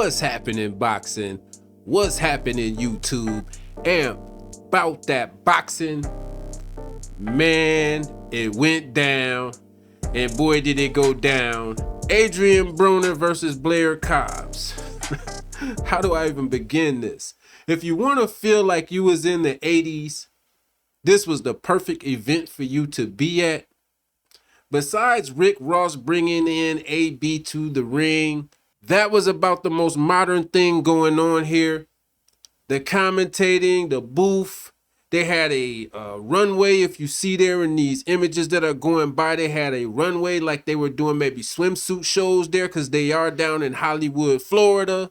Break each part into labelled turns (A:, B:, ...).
A: What's happening, boxing? What's happening, YouTube? And about that boxing, man, it went down, and boy did it go down. Adrien Broner versus Blair Cobbs. How do I even begin this? If you want to feel like you was in the 80s, this was the perfect event for you to be at. Besides Rick Ross bringing in AB to the ring, that was about the most modern thing going on here. The commentating, the booth, they had a runway. If you see there in these images that are going by, they had a runway like they were doing maybe swimsuit shows there because they are down in Hollywood, Florida.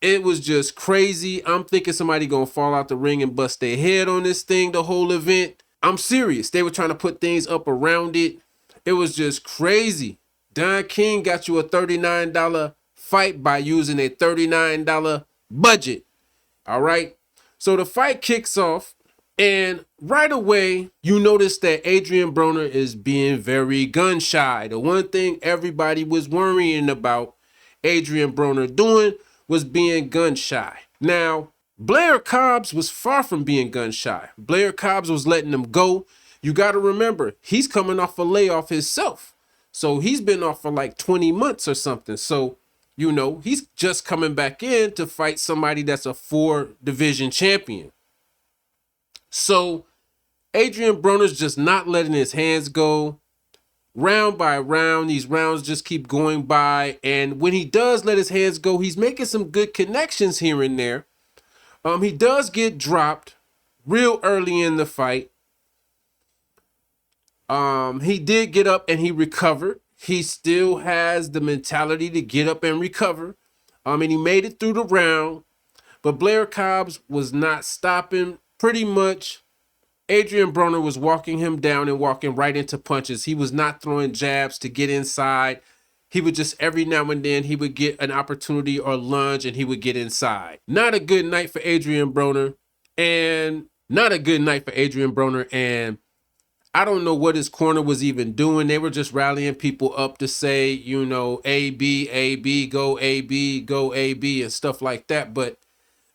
A: It was just crazy. I'm thinking somebody gonna fall out the ring and bust their head on this thing the whole event. I'm serious. They were trying to put things up around it. It was just crazy. Don King got you a $39 fight by using a $39 budget. All right. So the fight kicks off, and right away, you notice that Adrien Broner is being very gun shy. The one thing everybody was worrying about Adrien Broner doing was being gun shy. Now, Blair Cobbs was far from being gun shy. Blair Cobbs was letting him go. You got to remember, he's coming off a layoff himself. So he's been off for like 20 months or something. So, you know, he's just coming back in to fight somebody that's a 4-division champion. So Adrien Broner's just not letting his hands go. Round by round, these rounds just keep going by. And when he does let his hands go, he's making some good connections here and there. He does get dropped real early in the fight. He did get up and he recovered. He still has the mentality to get up and recover. And he made it through the round. But Blair Cobbs was not stopping. Pretty much, Adrien Broner was walking him down and walking right into punches. He was not throwing jabs to get inside. He would just every now and then he would get an opportunity or lunge and he would get inside. Not a good night for Adrien Broner. And I don't know what his corner was even doing. They were just rallying people up to say, you know, AB, go AB, go AB and stuff like that. But,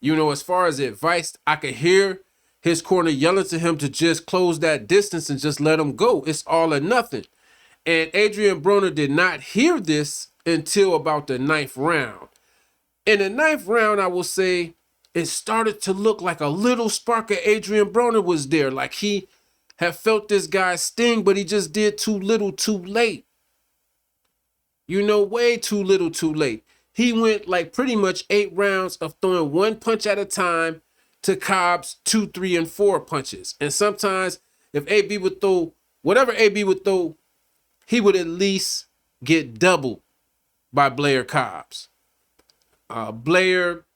A: you know, as far as advice, I could hear his corner yelling to him to just close that distance and just let him go. It's all or nothing. And Adrien Broner did not hear this until about the 9th round. In the 9th round, I will say it started to look like a little spark of Adrien Broner was there. Like he had felt this guy's sting, but he just did too little too late. You know, way too little too late. He went like pretty much 8 rounds of throwing one punch at a time to Cobbs 2, 3, and 4 punches. And sometimes if AB would throw, whatever AB would throw, he would at least get doubled by Blair Cobbs. Blair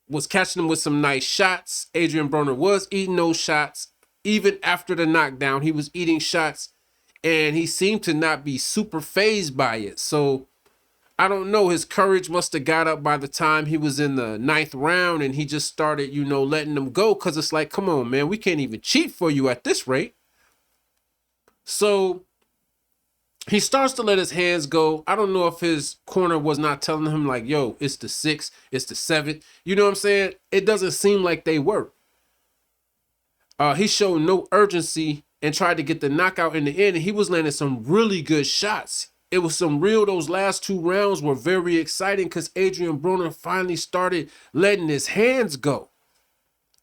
A: was catching him with some nice shots. Adrien Broner was eating those shots. Even after the knockdown, he was eating shots, and he seemed to not be super fazed by it. So I don't know. His courage must have got up by the time he was in the 9th round, and he just started, you know, letting them go because it's like, come on, man, we can't even cheat for you at this rate. So he starts to let his hands go. I don't know if his corner was not telling him like, yo, it's the 6th, it's the 7th. You know what I'm saying? It doesn't seem like they were. He showed no urgency and tried to get the knockout in the end. And he was landing some really good shots. It was those last 2 rounds were very exciting because Adrien Broner finally started letting his hands go.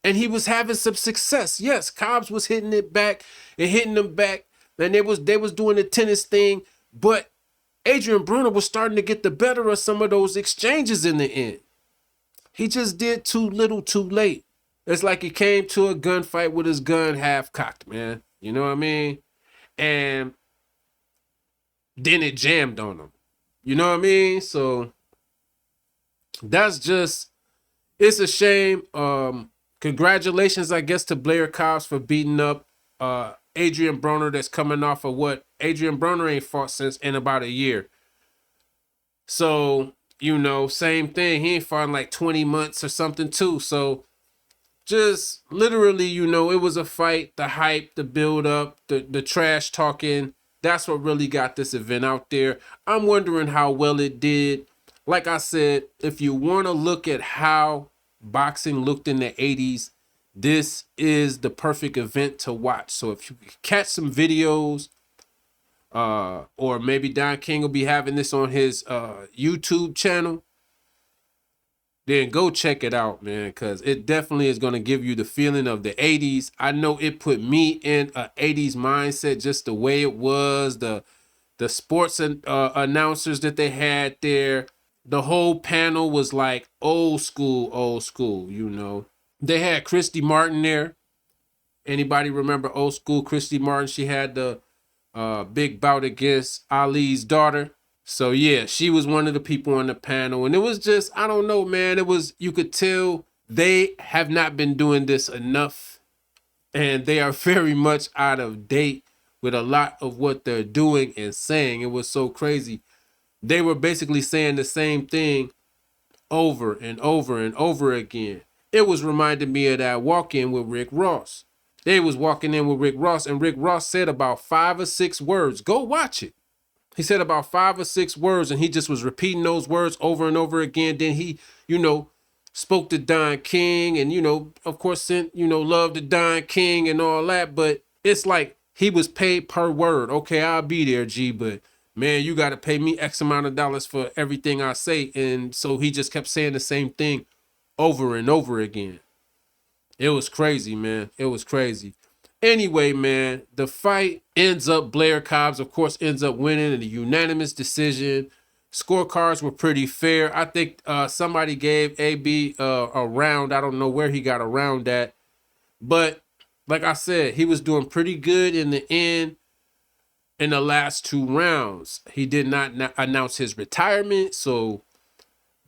A: And he was having some success. Yes, Cobbs was hitting it back and hitting them back. And they was doing the tennis thing. But Adrien Broner was starting to get the better of some of those exchanges in the end. He just did too little too late. It's like he came to a gunfight with his gun half cocked, man. You know what I mean? And then it jammed on him. You know what I mean? So that's just, it's a shame. Congratulations, I guess, to Blair Cobbs for beating up Adrien Broner that's coming off of what Adrien Broner ain't fought since in about a year. So, you know, same thing. He ain't fought in like 20 months or something too. So just literally, you know, it was a fight, the hype, the build up, the trash talking. That's what really got this event out there. I'm wondering how well it did. like I said, if you want to look at how boxing looked in the 80s, this is the perfect event to watch. So if you catch some videos, or maybe Don King will be having this on his YouTube channel, then go check it out, man, because it definitely is going to give you the feeling of the 80s. I know it put me in a 80s mindset, just the way it was, the sports announcers that they had there. The whole panel was like old school, you know. They had Christy Martin there. Anybody remember old school Christy Martin? She had the big bout against Ali's daughter. So yeah, she was one of the people on the panel, and it was just, I don't know, man. It was, you could tell they have not been doing this enough, and they are very much out of date with a lot of what they're doing and saying. It was so crazy. They were basically saying the same thing over and over and over again. It was reminding me of that walk-in with Rick Ross. They was walking in with Rick Ross, and Rick Ross said about 5 or 6 words. Go watch it. He said about 5 or 6 words, and he just was repeating those words over and over again. Then he, spoke to Don King, and, of course sent, love to Don King and all that. But it's like he was paid per word. Okay, I'll be there, G, but man, you got to pay me X amount of dollars for everything I say. And so he just kept saying the same thing over and over again. It was crazy, man. It was crazy. Anyway, man, the fight ends up, Blair Cobbs, of course, ends up winning in a unanimous decision. Scorecards were pretty fair. I think somebody gave AB a round. I don't know where he got a round at. But like I said, he was doing pretty good in the end in the last 2 rounds. He did not announce his retirement. So,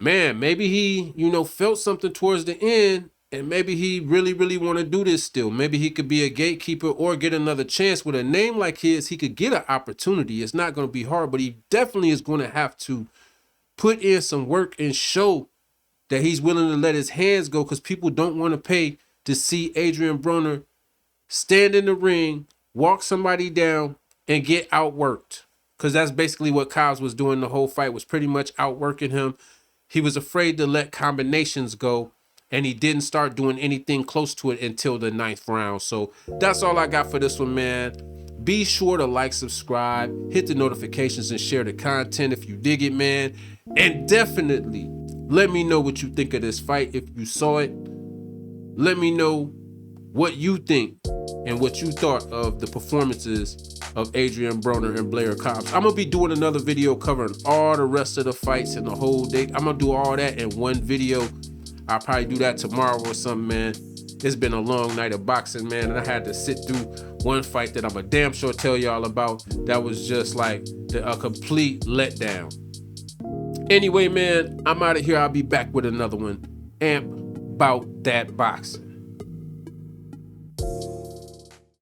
A: man, maybe he, felt something towards the end. And maybe he really, really want to do this still. Maybe he could be a gatekeeper or get another chance. With a name like his, he could get an opportunity. It's not going to be hard, but he definitely is going to have to put in some work and show that he's willing to let his hands go, because people don't want to pay to see Adrien Broner stand in the ring, walk somebody down, and get outworked. Because that's basically what Cobbs was doing the whole fight, was pretty much outworking him. He was afraid to let combinations go, and he didn't start doing anything close to it until the 9th round. So that's all I got for this one, man. Be sure to like, subscribe, hit the notifications, and share the content if you dig it, man. And definitely let me know what you think of this fight if you saw it. Let me know what you think and what you thought of the performances of Adrien Broner and Blair Cobbs. I'm going to be doing another video covering all the rest of the fights and the whole day. I'm going to do all that in one video. I'll probably do that tomorrow or something, man. It's been a long night of boxing, man, and I had to sit through one fight that I'm a damn sure tell y'all about. That was just like a complete letdown. Anyway, man, I'm out of here. I'll be back with another one. Amp about that boxing.